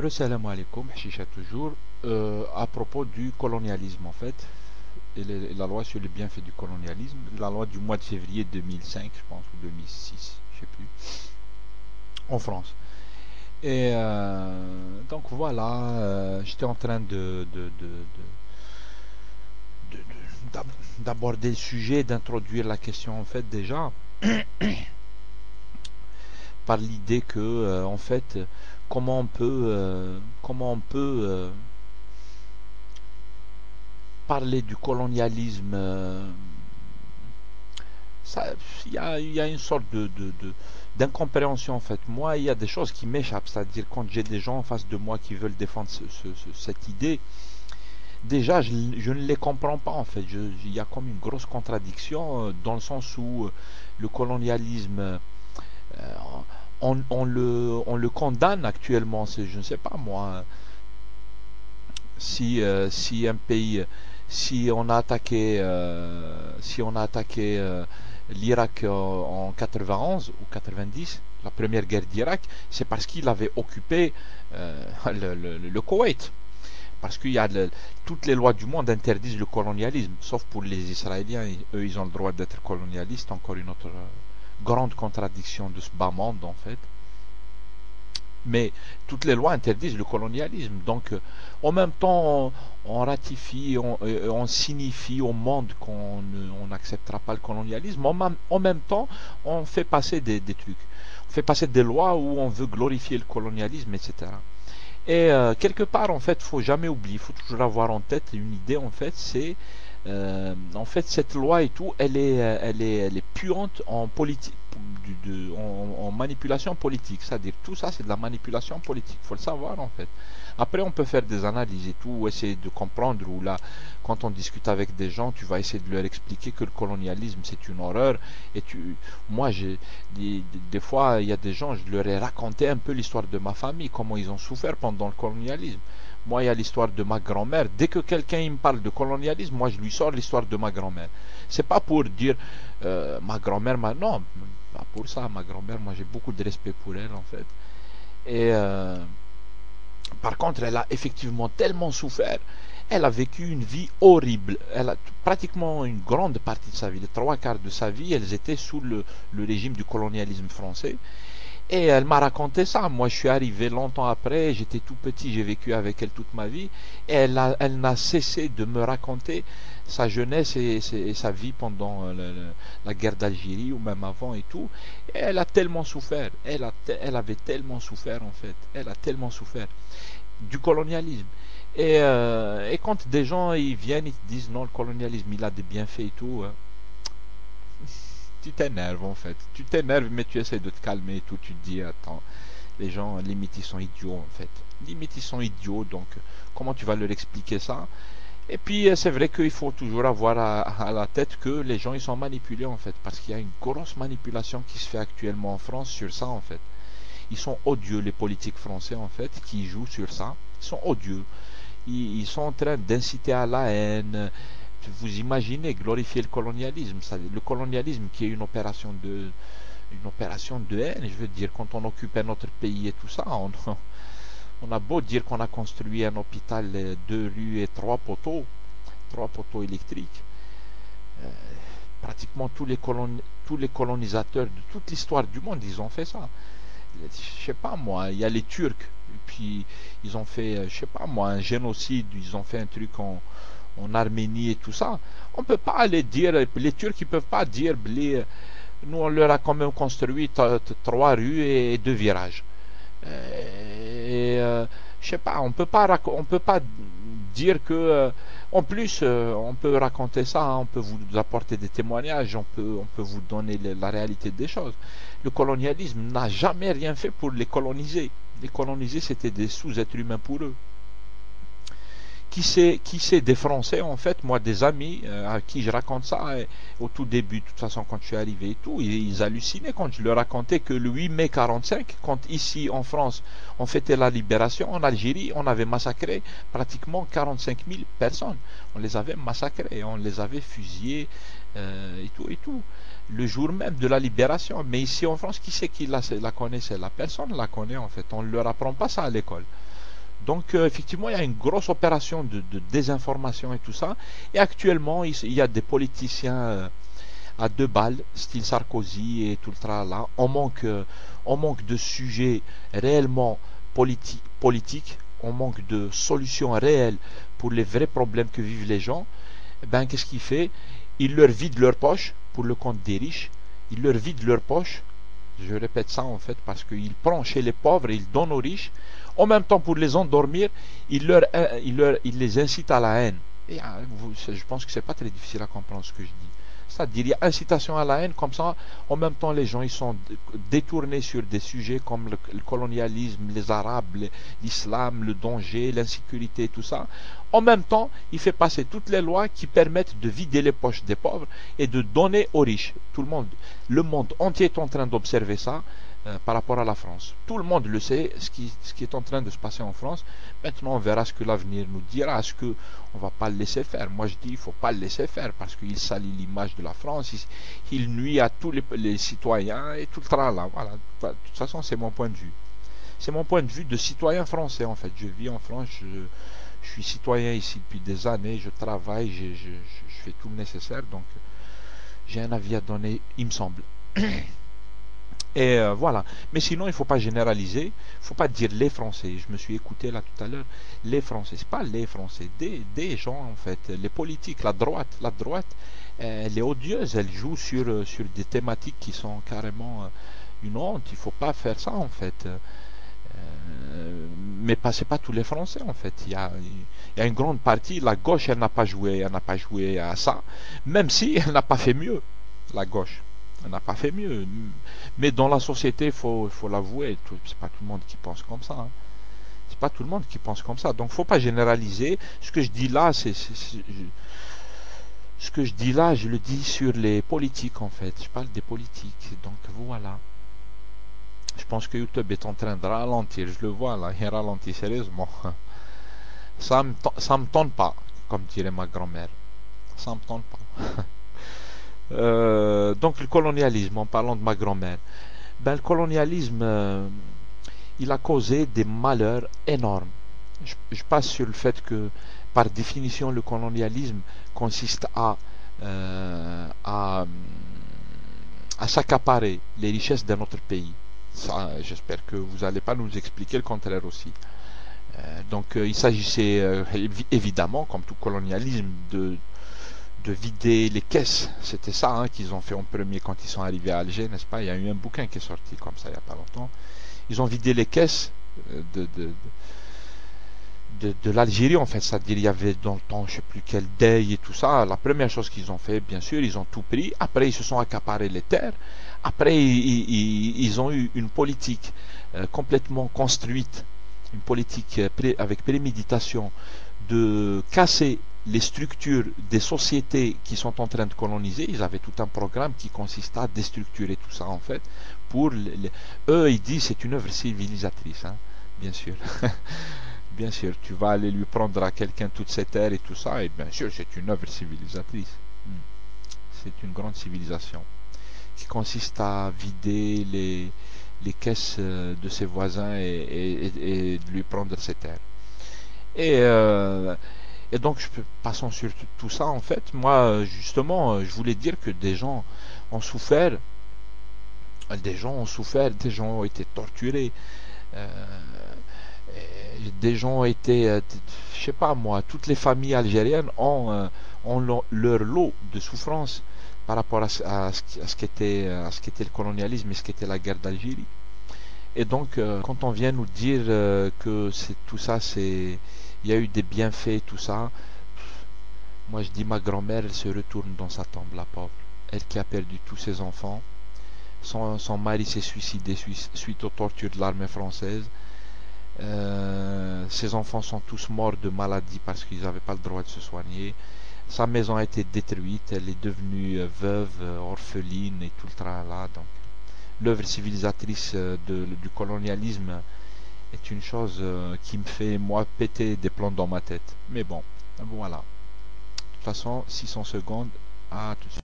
Salam alaikum, Chicha toujours. À propos du colonialisme en fait, et la loi sur les bienfaits du colonialisme, la loi du mois de février 2005, je pense, ou 2006, je sais plus, en France. Et donc voilà, j'étais en train d'aborder le sujet, d'introduire la question en fait déjà, par l'idée que en fait, comment on peut parler du colonialisme. Ça, il y a une sorte d'incompréhension en fait. Moi, il y a des choses qui m'échappent, c'est-à-dire quand j'ai des gens en face de moi qui veulent défendre cette idée, déjà je ne les comprends pas en fait. Il y a comme une grosse contradiction dans le sens où le colonialisme, on le condamne actuellement. Je ne sais pas moi, si un pays, si on a attaqué l'Irak en 91 ou 90, la première guerre d'Irak, c'est parce qu'il avait occupé le Koweït. Parce que toutes les lois du monde interdisent le colonialisme, sauf pour les Israéliens. Eux, ils ont le droit d'être colonialistes. Encore une autre grande contradiction de ce bas monde, en fait. Mais toutes les lois interdisent le colonialisme. Donc, en même temps, on ratifie, on signifie au monde qu'on n'acceptera pas le colonialisme. En même temps, on fait passer des trucs. On fait passer des lois où on veut glorifier le colonialisme, etc. Et quelque part, en fait, faut jamais oublier, il faut toujours avoir en tête une idée, en fait, c'est en fait cette loi et tout, elle est puante en politique, en manipulation politique. C'est-à-dire tout ça, c'est de la manipulation politique. Faut le savoir, en fait. Après, on peut faire des analyses et tout, ou essayer de comprendre, ou là, quand on discute avec des gens, tu vas essayer de leur expliquer que le colonialisme, c'est une horreur. Et moi, des fois, il y a des gens, je leur ai raconté un peu l'histoire de ma famille, comment ils ont souffert pendant le colonialisme. Moi, il y a l'histoire de ma grand-mère. Dès que quelqu'un me parle de colonialisme, moi, je lui sors l'histoire de ma grand-mère. C'est pas pour dire ma grand-mère, non, pas pour ça. Ma grand-mère, moi, j'ai beaucoup de respect pour elle, en fait. Et par contre, elle a effectivement tellement souffert. Elle a vécu une vie horrible. Elle a pratiquement une grande partie de sa vie, les trois quarts de sa vie, elles étaient sous le régime du colonialisme français. Et elle m'a raconté ça. Moi, je suis arrivé longtemps après, j'étais tout petit, j'ai vécu avec elle toute ma vie. Et elle n'a cessé de me raconter sa jeunesse et sa vie pendant la guerre d'Algérie ou même avant et tout. Et elle a tellement souffert. Elle avait tellement souffert en fait. Elle a tellement souffert du colonialisme. Et quand des gens ils viennent, ils te disent non, le colonialisme il a des bienfaits et tout, hein, tu t'énerves en fait. Tu t'énerves, mais tu essaies de te calmer et tout. Tu te dis, attends, les gens, limite, ils sont idiots en fait. Limite, ils sont idiots, donc comment tu vas leur expliquer ça? Et puis, c'est vrai qu'il faut toujours avoir à la tête que les gens, ils sont manipulés en fait. Parce qu'il y a une grosse manipulation qui se fait actuellement en France sur ça en fait. Ils sont odieux, les politiques français en fait, qui jouent sur ça. Ils sont odieux. Ils sont en train d'inciter à la haine. Vous imaginez glorifier le colonialisme, le colonialisme qui est une opération de haine. Je veux dire, quand on occupait notre pays et tout ça, on a beau dire qu'on a construit un hôpital, deux rues et trois poteaux électriques. Euh, Pratiquement tous les colonisateurs de toute l'histoire du monde, ils ont fait ça. Je sais pas moi, il y a les Turcs, et puis ils ont fait, je sais pas moi, un génocide, ils ont fait un truc en Arménie et tout ça. On peut pas aller dire, les Turcs ils peuvent pas dire, nous on leur a quand même construit trois rues et deux virages. Et je sais pas, on peut pas dire que en plus on peut raconter ça, hein, on peut vous apporter des témoignages, on peut vous donner la réalité des choses. Le colonialisme n'a jamais rien fait pour les coloniser. Les colonisés c'était des sous-êtres humains pour eux. Qui sait des Français en fait, moi des amis à qui je raconte ça au tout début, de toute façon quand je suis arrivé et tout, ils hallucinaient quand je leur racontais que le 8 mai 45, quand ici en France on fêtait la libération, en Algérie on avait massacré pratiquement 45 000 personnes, on les avait massacrés, on les avait fusillés et tout et tout, le jour même de la libération. Mais ici en France, qui c'est qui la connaissait? La personne la connaît en fait, on ne leur apprend pas ça à l'école. Donc effectivement, il y a une grosse opération de désinformation et tout ça. Et actuellement, il y a des politiciens à deux balles, style Sarkozy et tout le tralala. On manque de sujets réellement politiques. On manque de solutions réelles pour les vrais problèmes que vivent les gens. Ben, qu'est-ce qu'il fait? Il leur vide leur poche pour le compte des riches. Il leur vide leur poche. Je répète ça en fait parce qu'il prend chez les pauvres et il donne aux riches. En même temps, pour les endormir, il les incite à la haine. Et je pense que c'est pas très difficile à comprendre ce que je dis. C'est-à-dire, il y a incitation à la haine, comme ça, en même temps, les gens ils sont détournés sur des sujets comme le colonialisme, les Arabes, l'islam, le danger, l'insécurité, tout ça. En même temps, il fait passer toutes les lois qui permettent de vider les poches des pauvres et de donner aux riches. Tout le monde entier est en train d'observer ça par rapport à la France. Tout le monde le sait, ce qui est en train de se passer en France. Maintenant, on verra ce que l'avenir nous dira. Est-ce qu'on ne va pas le laisser faire? Moi, je dis il ne faut pas le laisser faire parce qu'il salit l'image de la France. Il nuit à tous les citoyens et tout le tralala. Voilà. De toute façon, c'est mon point de vue. C'est mon point de vue de citoyen français, en fait. Je vis en France, je suis citoyen ici depuis des années, je travaille, je fais tout le nécessaire. Donc, j'ai un avis à donner, il me semble. Et voilà. Mais sinon, il ne faut pas généraliser. Il ne faut pas dire les Français. Je me suis écouté là tout à l'heure. Les Français, c'est pas les Français. Des gens, en fait. Les politiques, la droite. La droite, elle est odieuse. Elle joue sur des thématiques qui sont carrément une honte. Il ne faut pas faire ça, en fait. Mais c'est pas tous les Français, en fait. Il y a une grande partie. La gauche, elle n'a pas joué à ça. Même si elle n'a pas fait mieux. La gauche. On n'a pas fait mieux. Mais dans la société, il faut l'avouer, c'est pas tout le monde qui pense comme ça. Hein. C'est pas tout le monde qui pense comme ça. Donc, faut pas généraliser. Ce que je dis là, ce que je dis là, je le dis sur les politiques, en fait. Je parle des politiques. Donc, voilà. Je pense que YouTube est en train de ralentir. Je le vois, là. Il ralentit sérieusement. Ça me tente pas, comme dirait ma grand-mère. Ça me tente pas. Donc le colonialisme, en parlant de ma grand-mère, ben, le colonialisme, il a causé des malheurs énormes. Je passe sur le fait que, par définition, le colonialisme consiste à s'accaparer les richesses de notre pays. Ça, j'espère que vous n'allez pas nous expliquer le contraire aussi. Donc il s'agissait évidemment, comme tout colonialisme, de vider les caisses. C'était ça hein, qu'ils ont fait en premier quand ils sont arrivés à Alger, n'est-ce pas? Il y a eu un bouquin qui est sorti comme ça il n'y a pas longtemps. Ils ont vidé les caisses de l'Algérie en fait, c'est-à-dire il y avait dans le temps je sais plus quel deuil et tout ça. La première chose qu'ils ont fait, bien sûr, ils ont tout pris. Après ils se sont accaparés les terres. Après ils ont eu une politique complètement construite, une politique avec préméditation de casser les structures des sociétés qui sont en train de coloniser. Ils avaient tout un programme qui consistait à déstructurer tout ça en fait. Eux ils disent c'est une œuvre civilisatrice, hein, bien sûr. Bien sûr, tu vas aller lui prendre à quelqu'un toutes ces terres et tout ça, et bien sûr c'est une œuvre civilisatrice. C'est une grande civilisation qui consiste à vider les caisses de ses voisins et de lui prendre ses terres. Et donc, passons sur tout ça, en fait, moi, justement, je voulais dire que des gens ont souffert, des gens ont été torturés, des gens ont été, je sais pas moi, toutes les familles algériennes ont leur lot de souffrance par rapport à ce qu'était le colonialisme et ce qu'était la guerre d'Algérie. Et donc, quand on vient nous dire que tout ça, il y a eu des bienfaits, tout ça, moi je dis ma grand-mère, elle se retourne dans sa tombe, la pauvre. Elle qui a perdu tous ses enfants. Son mari s'est suicidé suite aux tortures de l'armée française. Ses enfants sont tous morts de maladie parce qu'ils n'avaient pas le droit de se soigner. Sa maison a été détruite, elle est devenue veuve, orpheline et tout le tralala. Donc, l'œuvre civilisatrice du colonialisme est une chose qui me fait, moi, péter des plombs dans ma tête. Mais bon, voilà. De toute façon, 600 secondes, à tout de suite.